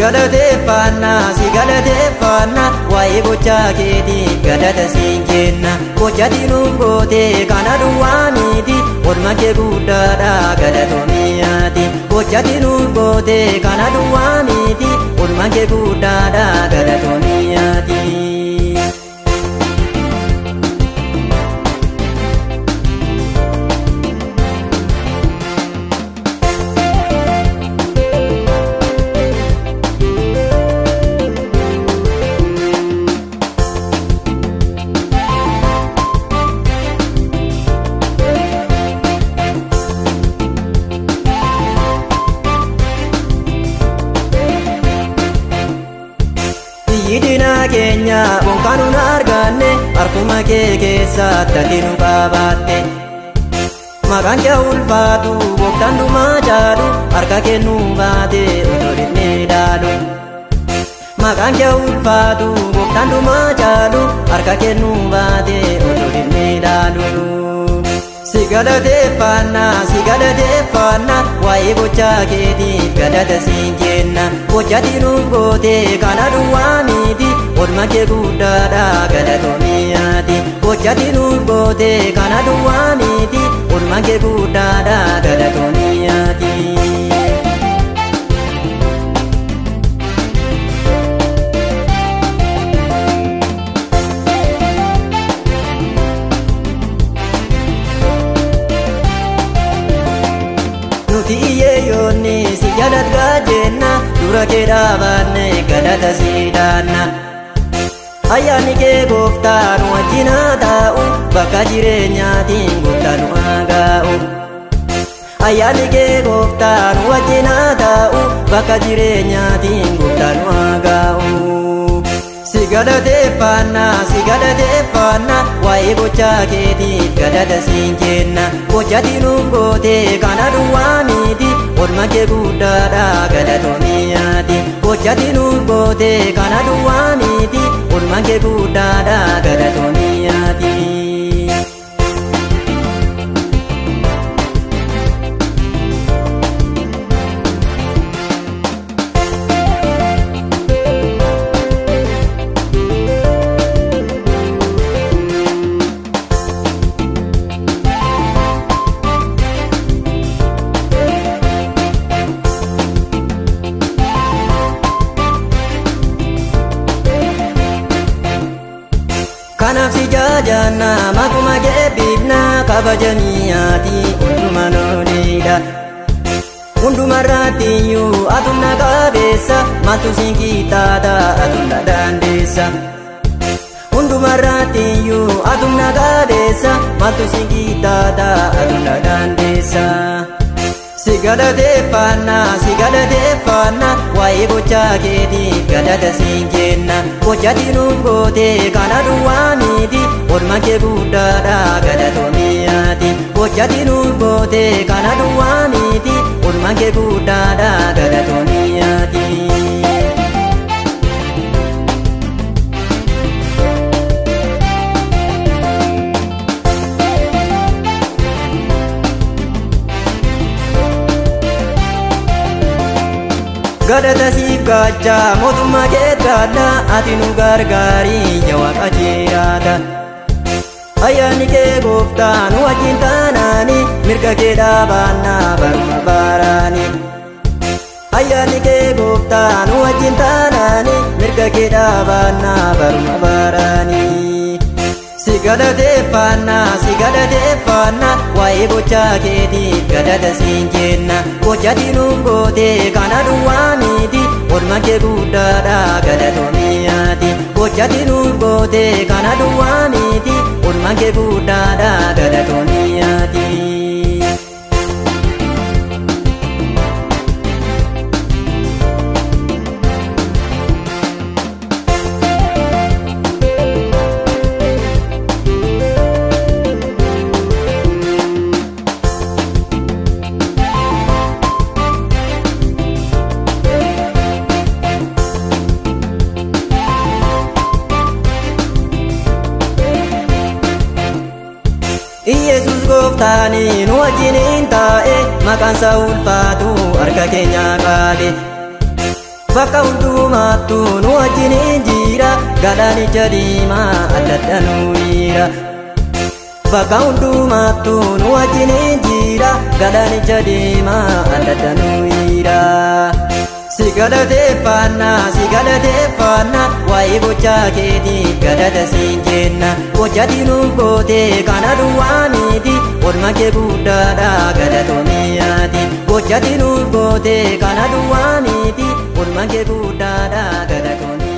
galateeffanna waa'ee gochaa keetiif galata siin kenna. Gochati nuuf goote kana duwwaa miti oolmaa kee guddaadha galatoomiyaati. Gochati nuuf goote kana duwwaa miti oolmaa kee guddaadha galatoomiyaati. Yidina keenya bonkaanu na arganne harkuma kee keessatti ati nu qabaatte. Maqaan kee ulfaatu gooftaan dhumaa jaalu harka kee nu baate otoo dhinnee dhaalu. Maqaan kee ulfaatu gooftaan dhumaa jaalu harka kee nu baate otoo dhinnee dhaalu. Si galateeffanna waa'ee gochaa keetiif galata siin kenna. Gochati nuuf goote kana duwwaa miti oolmaa kee guddaadha galatoomiyaati. Gochati nuuf goote kana duwwaa miti oolmaa kee guddaadha galatoomiyaati. Iyyeeyyoonni si jalatgaa jenna dura kee dhaabanne galata sii dhaanna. Ayyaanni kee gooftaa nu wajjin haa taa'u bakka jireenyaatiin gooftaa nu haa gaa'u. Ayyaanni kee gooftaa nu wajjin haa taa'u bakka jireenyaatiin gooftaa nu haa gaa'u. Si galateeffanna waa'ee gochaa keetiif galata siin kenna. Gochati nuuf goote kana duwwaa miti oolmaa kee guddaadha galatoomiyaati. Gochati nuuf goote kana duwwaa miti oolmaa kee guddaadha galatoomiyaati. Kanaaf si jaajanna makuma geebbifna kabajamiyaati hundumaa noolidha. Hundumarrattiyyuu atumna qabeessa maaltu siin qixxaata atumna dandeessa. Hundumarrattiyyuu atumna qabeessa maaltu siin qixxaata atumna dandeessa. Si galateeffanna waa'ee gochaa keetiif galata siin kenna. Gochati nuuf goote kana duwwaa miti oolmaa kee guddaadha galatoomiyaati. Gochati nuuf goote kana duwwaa miti oolmaa kee guddaadha galatoomiyaati. Galata siif gachaa mootummaa kee gaadha ati nu gargaarii yaa Waaqa jiraata. Ayyaanni kee gooftaa nu wajjin taanaani mirga kee dhaabanna baruma baraani. Ayyaanni kee gooftaa nu wajjin taanaani mirga kee dhaabanna baruma baraani. Si galateeffanna waa'ee gochaa keetiif galata siin kenna. Gochati nuuf goote kana duwwaa miti oolmaa kee guddaadha galatoomiyaati. Gochati nuuf goote kana duwwaa miti oolmaa kee guddaadha galatoomiyaati. Yesus gooftaani nu wajjiniin taa'e maqaan isaa ulfaatu harka keenya qabe. bakka hundumattuu nu wajjiniin jira galaanicha diimaa addadda nu hira. Bakka hundumattuu nu wajjiniin jira galaanicha diimaa addadda nu hira. Si galateeffannaa waa'ee gochaa keetiif galata siin jenna. Gocha diinuuf gootee kana duwwaa miti oolmaa kee guddaadha galatoomiyaati. Gocha diinuuf gootee kana duwwaa miti oolmaa kee guddaadha galatoomiyaati.